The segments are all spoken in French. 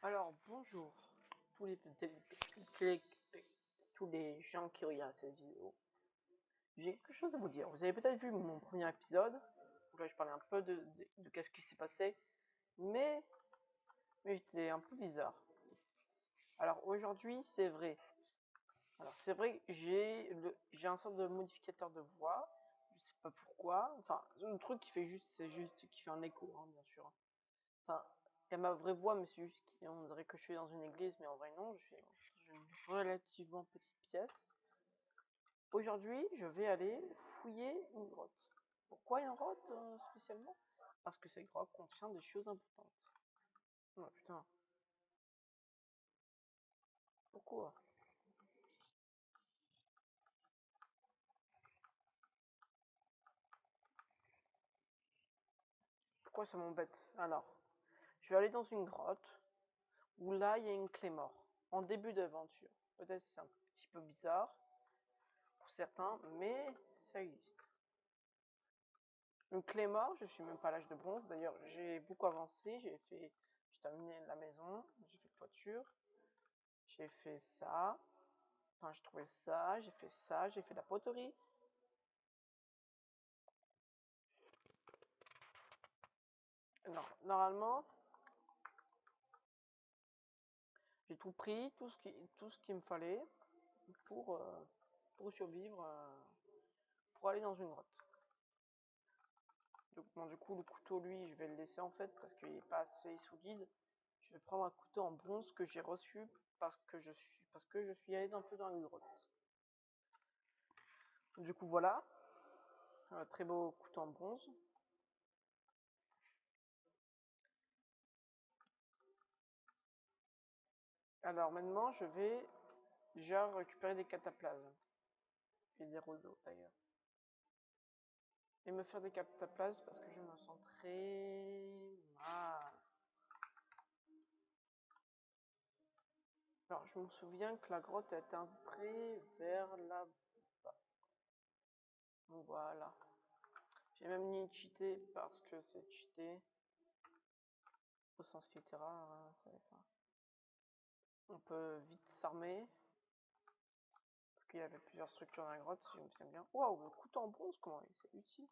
Alors, bonjour tous télé- tous les gens qui regardent cette vidéo. J'ai quelque chose à vous dire. Vous avez peut-être vu mon premier épisode, où là je parlais un peu de qu'est-ce qui s'est passé, mais j'étais un peu bizarre. Alors aujourd'hui, c'est vrai. Alors c'est vrai, j'ai un sorte de modificateur de voix. Je sais pas pourquoi. Enfin, le truc qui fait juste, c'est juste qui fait un écho, hein, bien sûr. Enfin, il y a ma vraie voix, mais c'est juste qu'on dirait que je suis dans une église, mais en vrai non, je suis dans une relativement petite pièce. Aujourd'hui, je vais aller fouiller une grotte. Pourquoi une grotte spécialement? Parce que cette grotte contient des choses importantes. Oh putain, pourquoi? Pourquoi ça m'embête? Alors, je vais aller dans une grotte où là il y a une clé mort. En début d'aventure. Peut-être c'est un petit peu bizarre pour certains, mais ça existe. Une clé mort, je suis même pas à l'âge de bronze. D'ailleurs, j'ai beaucoup avancé. J'ai terminé la maison, j'ai fait la toiture, j'ai fait ça. Enfin, j'ai trouvé ça, j'ai fait ça, j'ai fait de la poterie. Non, normalement, j'ai tout pris, tout ce qu'il me fallait pour, euh, pour survivre, pour aller dans une grotte. Donc, bon, du coup, le couteau, lui, je vais le laisser en fait parce qu'il n'est pas assez solide. Je vais prendre un couteau en bronze que j'ai reçu parce que je suis allé un peu dans une grotte. Du coup, voilà, un très beau couteau en bronze. Alors maintenant, je vais déjà récupérer des cataplasmes et des roseaux d'ailleurs. Et me faire des cataplasmes parce que je me sens très mal. Alors, je me souviens que la grotte est un peu vers là-bas. Voilà. J'ai même ni cheaté parce que c'est cheaté. Au sens littéraire, hein, on peut vite s'armer. Parce qu'il y avait plusieurs structures dans la grotte, si je me souviens bien. Waouh, le couteau en bronze, comment c'est utile.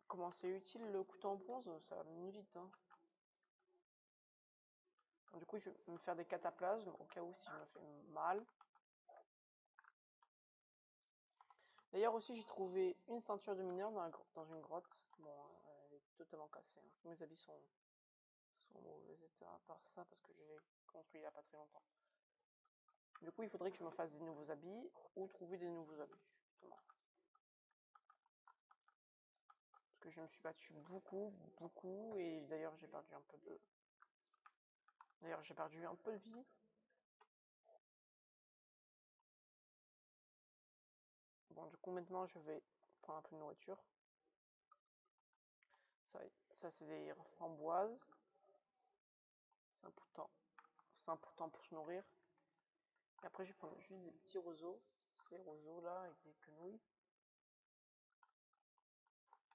Comment c'est utile le couteau en bronze? Ça va venir vite, hein. Du coup, je vais me faire des cataplasmes au cas où si je me fais mal. D'ailleurs aussi, j'ai trouvé une ceinture de mineur dans une grotte. Bon, elle est totalement cassée, hein. Mes habits sont en mauvais état, à part ça, parce que je l'ai construit il n'y a pas très longtemps. Du coup, il faudrait que je me fasse des nouveaux habits ou trouver des nouveaux habits, justement. Parce que je me suis battu beaucoup, et d'ailleurs j'ai perdu un peu de... D'ailleurs j'ai perdu un peu de vie. Bon, du coup maintenant je vais prendre un peu de nourriture. Ça c'est des framboises. C'est important. C'est important pour se nourrir. Et après je vais prendre juste des petits roseaux. Ces roseaux là avec des quenouilles.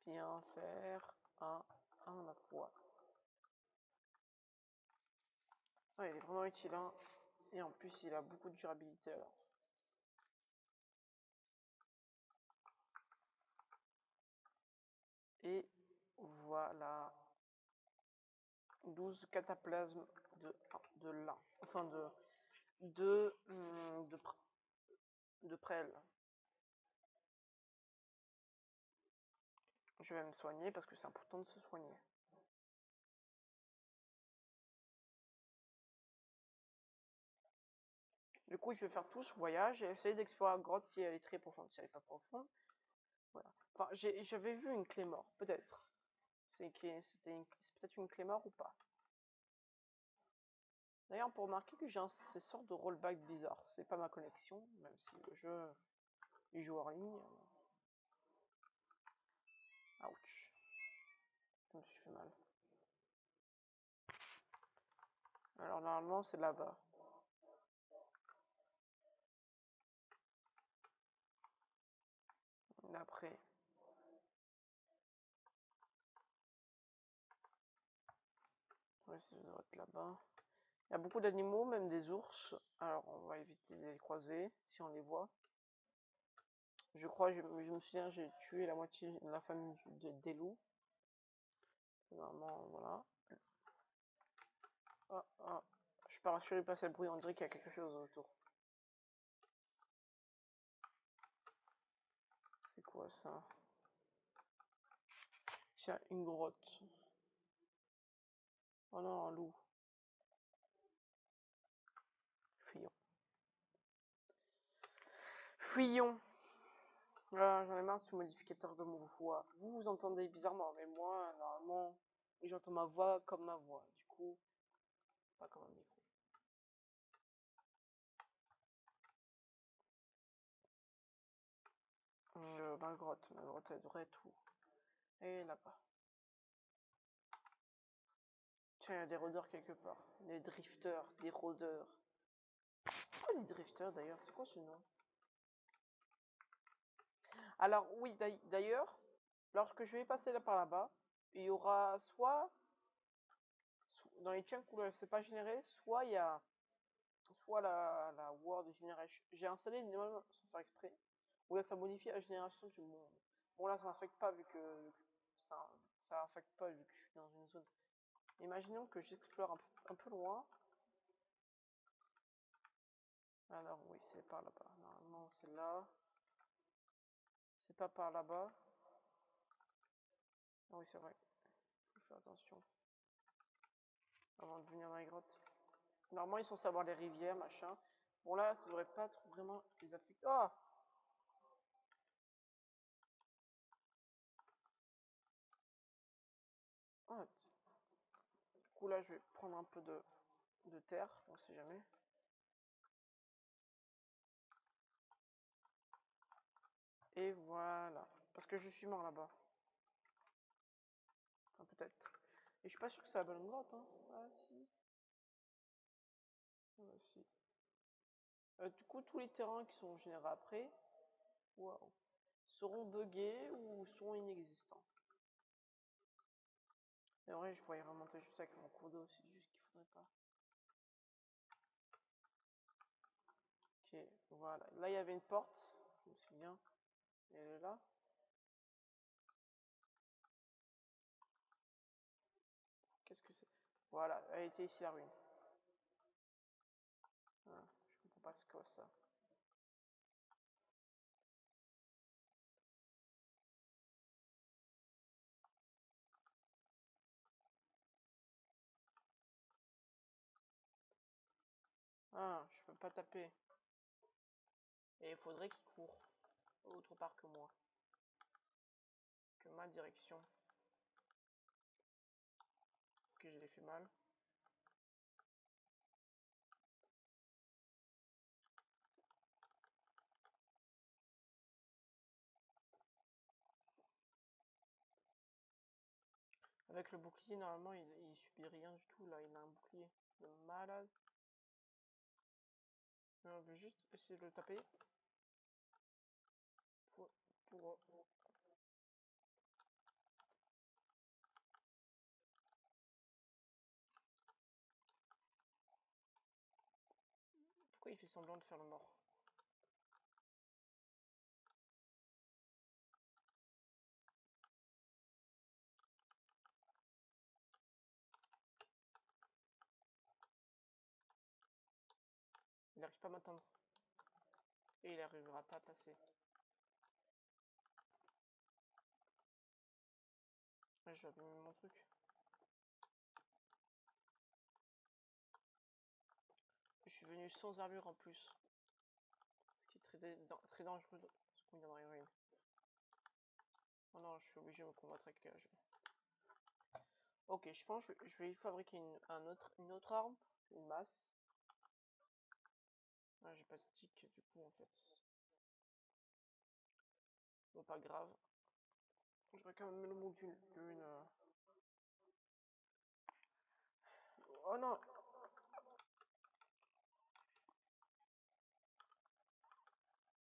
Bien faire un aqua. Ouais, il est vraiment utile, hein. Et en plus il a beaucoup de durabilité alors. Et voilà. 12 cataplasmes de lin. Enfin de prêle. Je vais me soigner parce que c'est important de se soigner. Du coup, je vais faire tout ce voyage et essayer d'explorer la grotte si elle est très profonde. Si elle n'est pas profonde, voilà. Enfin, j'avais vu une clé mort, peut-être. C'est peut-être une clé mort ou pas. D'ailleurs, pour remarquer que j'ai ces sortes de rollback bizarres. C'est pas ma connexion, même si le jeu il joue en ligne. Ouch. Je me suis fait mal. Alors, normalement, c'est là-bas. Après, Ouais, ça doit être là-bas. Il y a beaucoup d'animaux, même des ours. Alors, on va éviter de les croiser si on les voit. Je crois, je me souviens, j'ai tué la moitié de la famille des loups. Normalement, voilà. Ah, ah. Je suis pas rassuré par ce bruit, on dirait qu'il y a quelque chose autour. C'est quoi ça? Tiens, une grotte. Oh non, un loup. Fuyons. Fuyons. Ah, j'en ai marre de ce modificateur de mon voix. Vous entendez bizarrement, mais moi, normalement, j'entends ma voix comme ma voix. Du coup, pas comme un micro. Ma grotte, elle devrait être où? Et là-bas. Tiens, il y a des rôdeurs quelque part. Des drifters, des rôdeurs. Pourquoi des drifters d'ailleurs? C'est quoi ce nom? Alors oui, d'ailleurs, lorsque je vais passer là par là-bas, il y aura soit dans les chunks où c'est pas généré, soit il y a soit la Word Generation. J'ai installé une sans faire exprès, où là ça modifie la génération du monde. Bon là ça n'affecte pas vu que ça, ça affecte pas vu que je suis dans une zone. Imaginons que j'explore un peu loin. Alors oui, c'est par là-bas. Normalement c'est là. C'est pas par là-bas. Ah oui, c'est vrai. Faut faire attention avant de venir dans les grottes. Normalement, ils sont censés avoir les rivières, machin. Bon, là, ça devrait pas trop vraiment les affecter. Oh! Ah, du coup, là, je vais prendre un peu de terre, on sait jamais. Et voilà. Parce que je suis mort là-bas. Enfin, peut-être. Et je suis pas sûr que c'est la bonne grotte, hein. Ah, si. Ah, si. Du coup, tous les terrains qui sont générés après, waouh, seront buggés ou seront inexistants. Et en vrai, je pourrais y remonter juste avec mon cours d'eau, c'est juste qu'il faudrait pas. Ok, voilà. Là, il y avait une porte, je me souviens. Elle est là. Qu'est-ce que c'est? Voilà, elle était ici la ruine. Ah, je comprends pas ce que c'est ça. Ah, je peux pas taper. Et il faudrait qu'il court autre part que moi. Que ma direction. Ok, je l'ai fait mal. Avec le bouclier, normalement, il subit rien du tout. Là, il a un bouclier de malade. On va juste essayer de le taper. Pour, pour... Pourquoi il fait semblant de faire le mort? Il n'arrive pas à m'attendre. Et il n'arrivera pas à passer. Ouais, je vais abîmer mon truc. Je suis venu sans armure en plus. Ce qui est très dangereux. Parce qu'on vient dans les ruines. Oh non, je suis obligé de me combattre avec Ok, je pense que je vais fabriquer une autre arme, une masse. Ah, j'ai pas de stick du coup en fait. Bon, pas grave. Je vais quand même le module d'une. Oh non!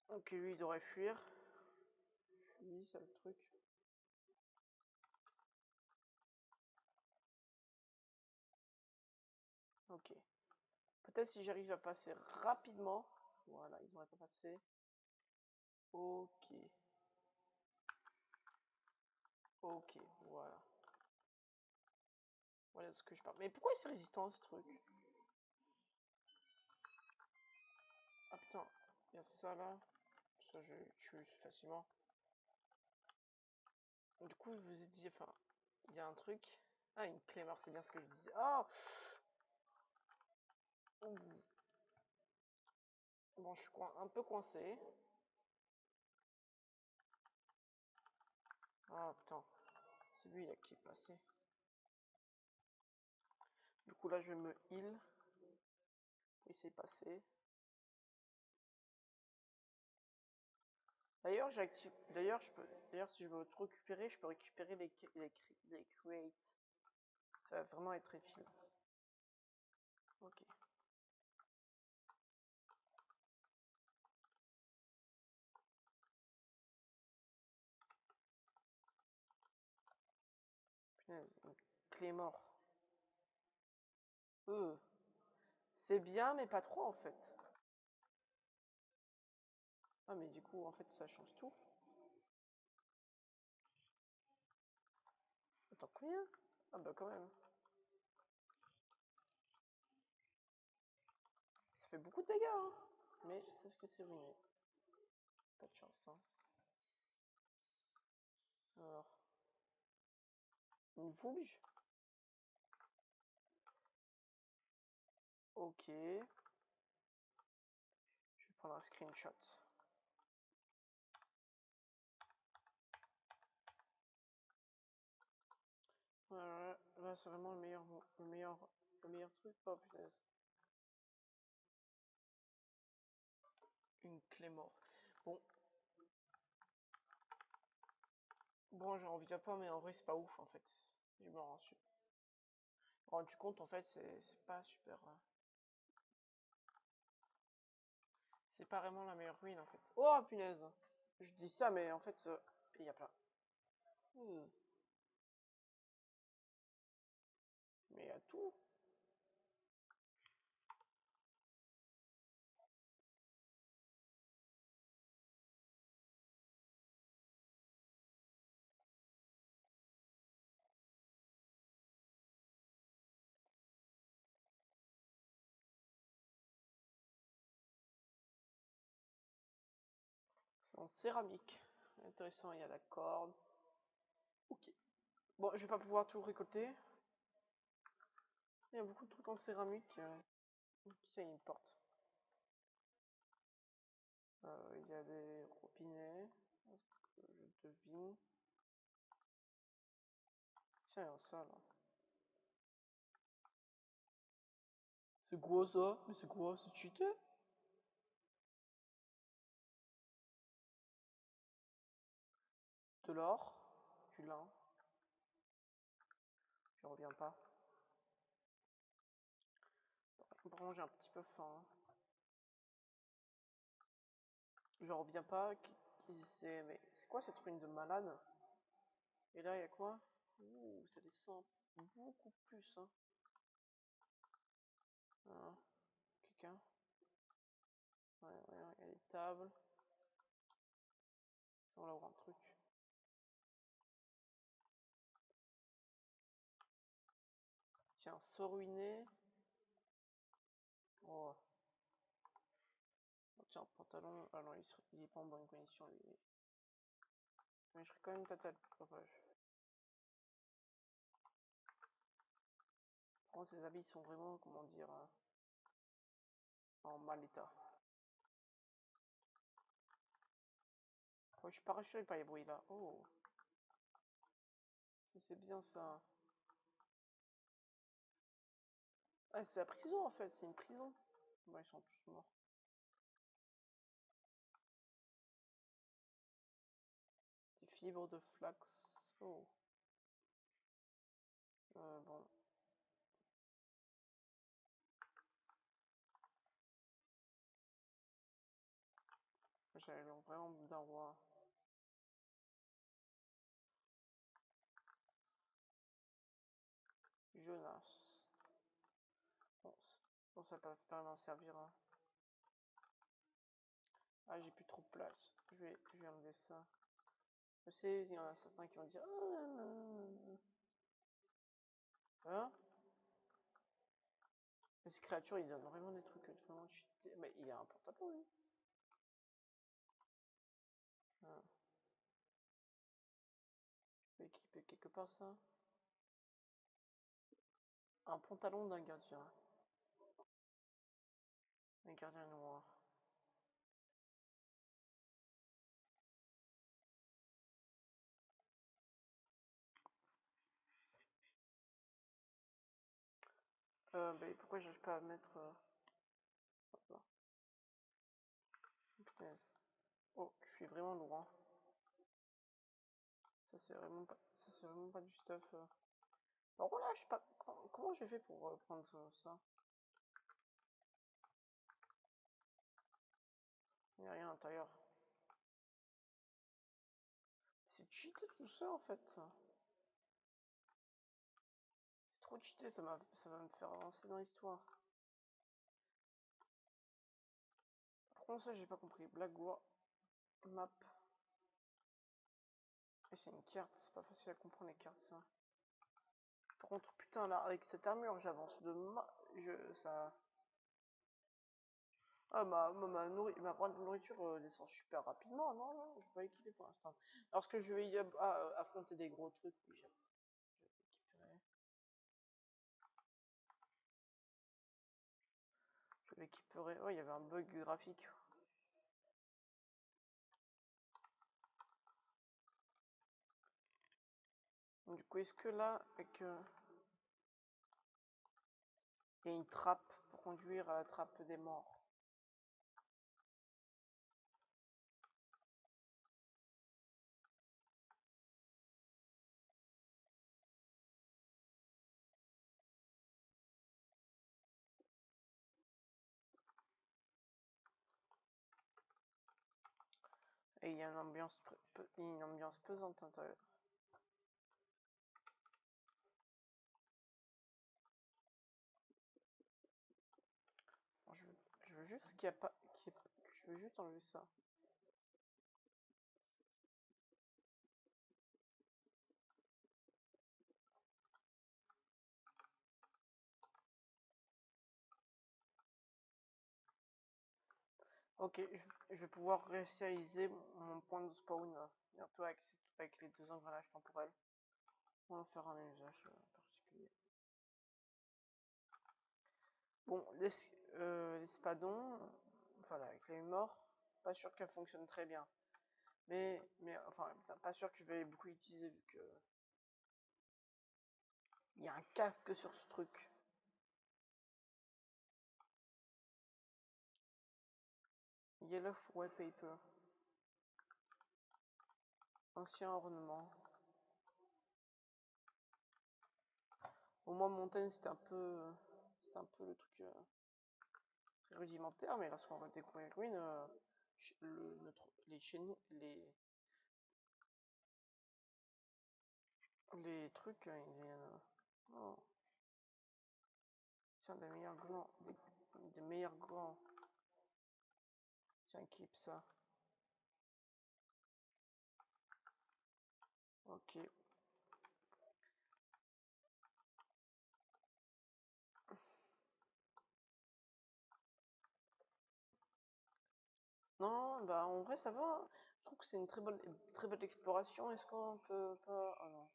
Ok, lui il devrait fuir. Fuis, c'est le truc. Ok. Peut-être si j'arrive à passer rapidement. Voilà, ils devraient pas passer. Ok. Ok, voilà. Voilà ce que je parle. Mais pourquoi c'est résistant ce truc? Ah putain, il y a ça là. Ça je tue facilement. Du coup, je vous ai dit, enfin, il y a un truc. Ah, une clé mort, c'est bien ce que je disais. Oh. Bon, je suis un peu coincé. Ah putain, c'est lui là qui est passé. Du coup là, je me heal. Il s'est passé. D'ailleurs, j'active. D'ailleurs, je peux. D'ailleurs, si je veux tout récupérer, je peux récupérer les creates. Ça va vraiment être utile. Ok. Punaise, une clé mort. C'est bien, mais pas trop en fait. Ah, mais du coup, en fait, ça change tout. Attends, combien? Ah bah quand même. Ça fait beaucoup de dégâts, hein. Mais sauf que c'est ruiné. Pas de chance, hein. Alors. Une Vouge. Ok. Je vais prendre un screenshot. Voilà, là c'est vraiment le meilleur truc. Oh punaise. Une clé mort. Bon. Bon, j'en reviens pas, mais en vrai c'est pas ouf en fait. Je me rends rendu compte en fait, c'est pas super. C'est pas vraiment la meilleure ruine en fait. Oh punaise. Je dis ça, mais en fait, il y a plein. Mais il y a tout. C'est en céramique. Intéressant, il y a la corde. Ok. Bon, je vais pas pouvoir tout récolter. Il y a beaucoup de trucs en céramique. Qui ça, il y a une porte. Il y a des robinets. Je devine. Tiens, il y a ça là. C'est quoi ça? Mais c'est quoi? C'est cheaté? De l'or? Du lin? Je reviens pas. Par contre, j'ai un petit peu faim, hein. Je reviens pas. Qui c'est? Mais c'est quoi cette ruine de malade? Et là, il y a quoi? Ouh, ça descend beaucoup plus, hein. Ah, quelqu'un? Ouais, il y a les tables. Ça, on va avoir un truc. Tiens, se ruiner. Oh. Oh, tiens, pantalon. Ah non, il est pas en bonne condition, lui. Mais je serais quand même tata. Bon, ces habits sont vraiment, comment dire, en mal état. Ouais, je suis pas rassuré par les bruits là. Oh, si c'est bien ça. Ah, c'est la prison en fait, c'est une prison. Bon, ils sont tous morts. Des fibres de flax. Oh. Bon. J'avais vraiment d'un roi. Jonas. Bon, ça va pas vraiment servir. Hein. Ah, j'ai plus trop de place. Je vais enlever ça. Je sais, il y en a certains qui vont dire... Hein? Mais ces créatures, ils donnent vraiment des trucs vraiment cheatés. Mais il a un porte-à-faux, lui. Ah. Je peux équiper quelque part ça. Un pantalon d'un gardien. Un gardien noir. Bah, pourquoi j'arrive pas à mettre... Hop là. Punaise. Oh, je suis vraiment loin. Ça c'est vraiment pas du stuff. Par contre là, je sais pas comment j'ai fait pour prendre ça. Il n'y a rien à l'intérieur. C'est cheaté tout ça en fait. C'est trop cheaté, ça va me faire avancer dans l'histoire. Par contre ça j'ai pas compris. Blagua map. Et c'est une carte, c'est pas facile à comprendre les cartes ça. Par contre putain là avec cette armure j'avance de ça. Ah ma pointe de nourriture descend super rapidement, non, non, je vais pas équiper pour l'instant. Lorsque je vais affronter des gros trucs, oui, je vais équiper. Je l'équiperai. Oh, il y avait un bug graphique. Donc, du coup, est-ce que là, avec il y a une trappe pour conduire à la trappe des morts? Et il y a une ambiance pesante à l'intérieur. Je veux juste qu'il n'y a pas, je veux juste enlever ça. Ok, je vais pouvoir réaliser mon point de spawn bientôt avec les deux engrenages temporels. On va faire un usage particulier. Bon, l'espadon, voilà, avec les morts, pas sûr qu'elle fonctionne très bien. Mais enfin, pas sûr que je vais beaucoup l'utiliser vu que il y a un casque sur ce truc. Yellow wallpaper. Ancien ornement. Au moins montagne c'était un peu le truc rudimentaire, mais lorsqu'on va découvrir Green, les trucs, oh, tiens des meilleurs glands, des meilleurs glands. Tiens, keep ça. Ok. Non, bah en vrai ça va. Je trouve que c'est une très belle exploration. Est-ce qu'on peut pas... Oh non,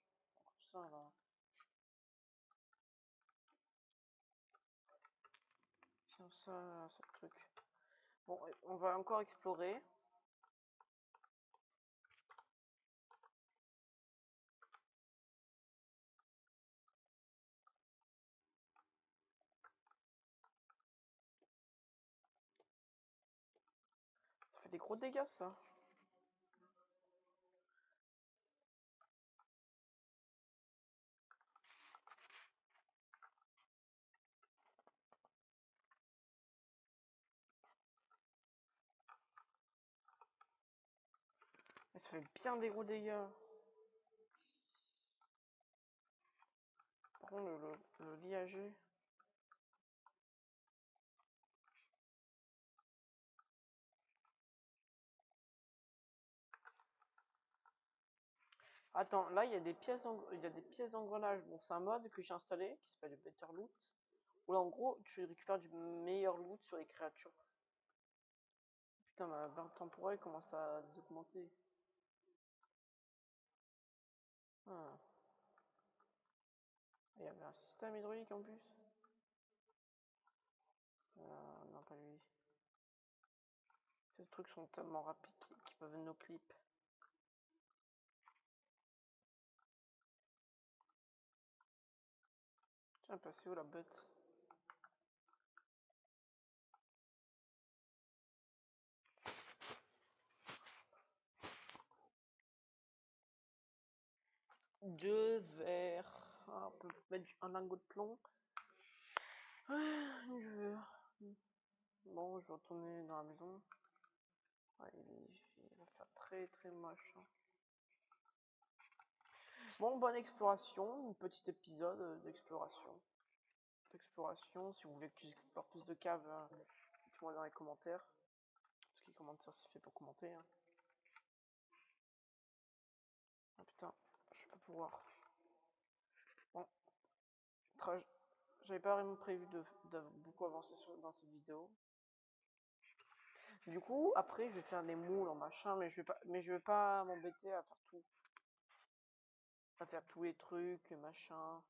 ça là. Tiens, ça, ce truc. Bon, on va encore explorer. Ça fait des gros dégâts ça. Mais ça fait bien des gros dégâts. Par contre, le liager. Attends, là, il y a des pièces, il y a des pièces d'engrenage. Bon, c'est un mode que j'ai installé qui s'appelle Better Loot. Où là, en gros, tu récupères du meilleur loot sur les créatures. Putain, ma barre temporelle commence à désaugmenter. Ah. Il y avait un système hydraulique en plus. Non, pas lui. Ces trucs sont tellement rapides qu'ils peuvent nos clips. Tiens, passez où la bête? Deux verres. Ah, on peut mettre un lingot de plomb. Bon, je vais retourner dans la maison. Ouais, il va faire très très moche. Hein. Bon, bonne exploration, un petit épisode d'exploration. Si vous voulez que j'explore plus de caves, dites-moi dans les commentaires. Parce que les commentaires, c'est fait pour commenter. Hein. Ah putain, je vais pas pouvoir. Bon, j'avais pas vraiment prévu de beaucoup avancer dans cette vidéo. Du coup, après, je vais faire des moules en machin, mais je vais pas m'embêter à faire tout. À faire tous les trucs, machin.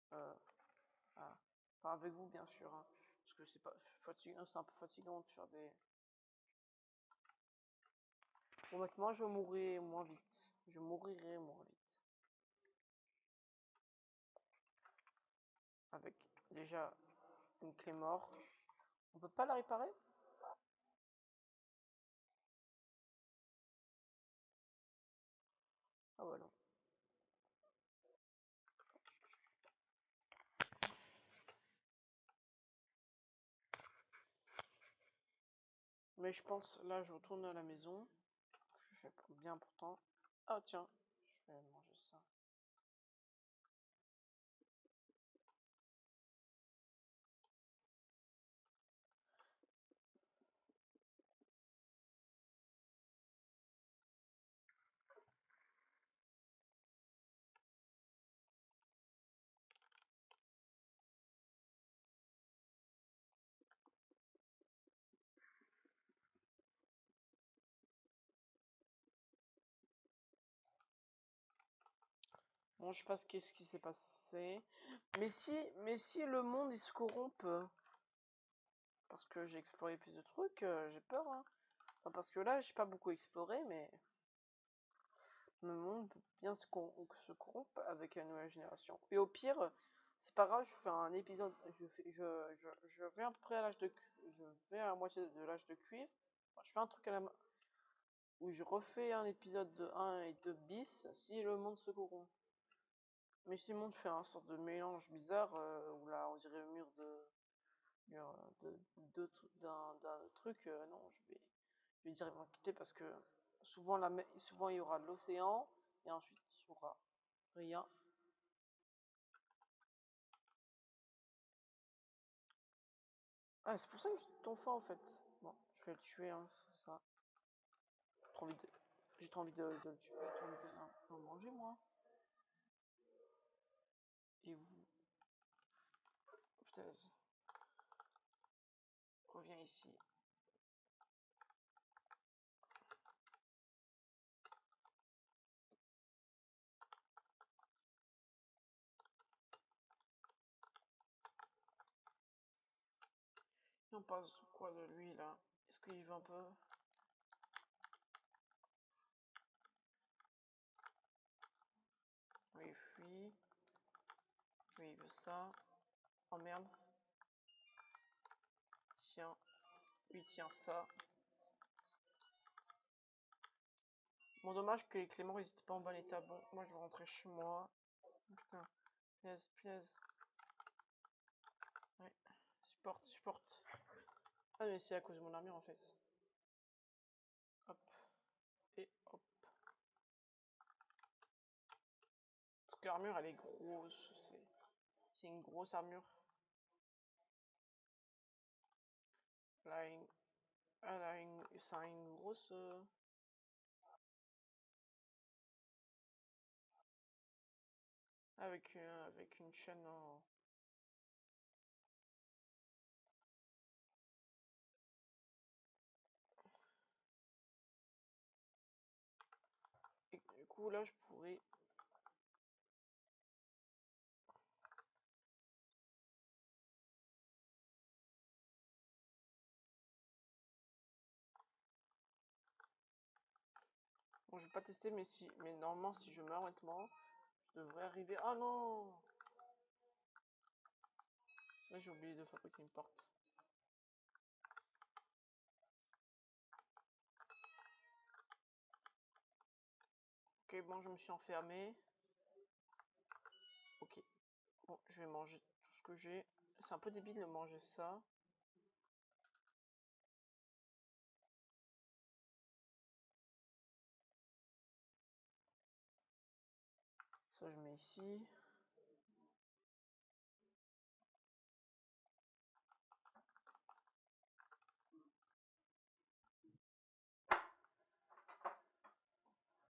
Voilà. Enfin, avec vous, bien sûr. Hein, parce que c'est pas fatigant, c'est un peu fatigant de faire des. Bon, maintenant, je mourrai moins vite. Je mourirai moins vite. Avec déjà une clé mort. On peut pas la réparer? Ah voilà. Mais je pense, là, je retourne à la maison. Je fais bien pourtant. Ah tiens, je vais manger ça. Bon, je sais pas ce qui s'est passé. Mais si le monde il se corrompt, parce que j'ai exploré plus de trucs, j'ai peur. Hein. Enfin, parce que là, j'ai pas beaucoup exploré, mais le monde peut bien se corrompre avec la nouvelle génération. Et au pire, c'est pas grave, je fais un épisode, je vais à peu près à l'âge de, je vais à la moitié de l'âge de cuivre. Enfin, je fais un truc où je refais un épisode de 1 et 2 bis si le monde se corrompt. Mais si le monde fait un sorte de mélange bizarre, où là on dirait le mur d'un truc, non, je vais directement quitter parce que souvent il y aura de l'océan et ensuite il y aura rien. Ah, c'est pour ça que j'ai ton faim en fait. Bon, je vais le tuer, hein, c'est ça. J'ai trop envie de le tuer. J'ai trop envie de le manger moi. Et vous. Putain, reviens ici. Et on passe quoi de lui là? Est-ce qu'il veut un peu? Oui, il fuit. Oui, il veut ça. Oh merde. Tiens. Lui tient ça. Bon, dommage que les Clément ils étaient pas en bon état. Bon, moi je vais rentrer chez moi. Putain. Punaise. Ouais. Supporte. Ah, mais c'est à cause de mon armure en fait. Hop. Et hop. Parce que l'armure elle est grosse. C'est une grosse armure. Là, ça a une grosse. avec une chaîne en... Et du coup, là, je pourrais... Bon, je vais pas tester, mais normalement, si je meurs maintenant, je devrais arriver... Ah non! C'est vrai, j'ai oublié de fabriquer une porte. Ok, bon, je me suis enfermé. Ok. Bon, je vais manger tout ce que j'ai. C'est un peu débile de manger ça. Ça, je mets ici.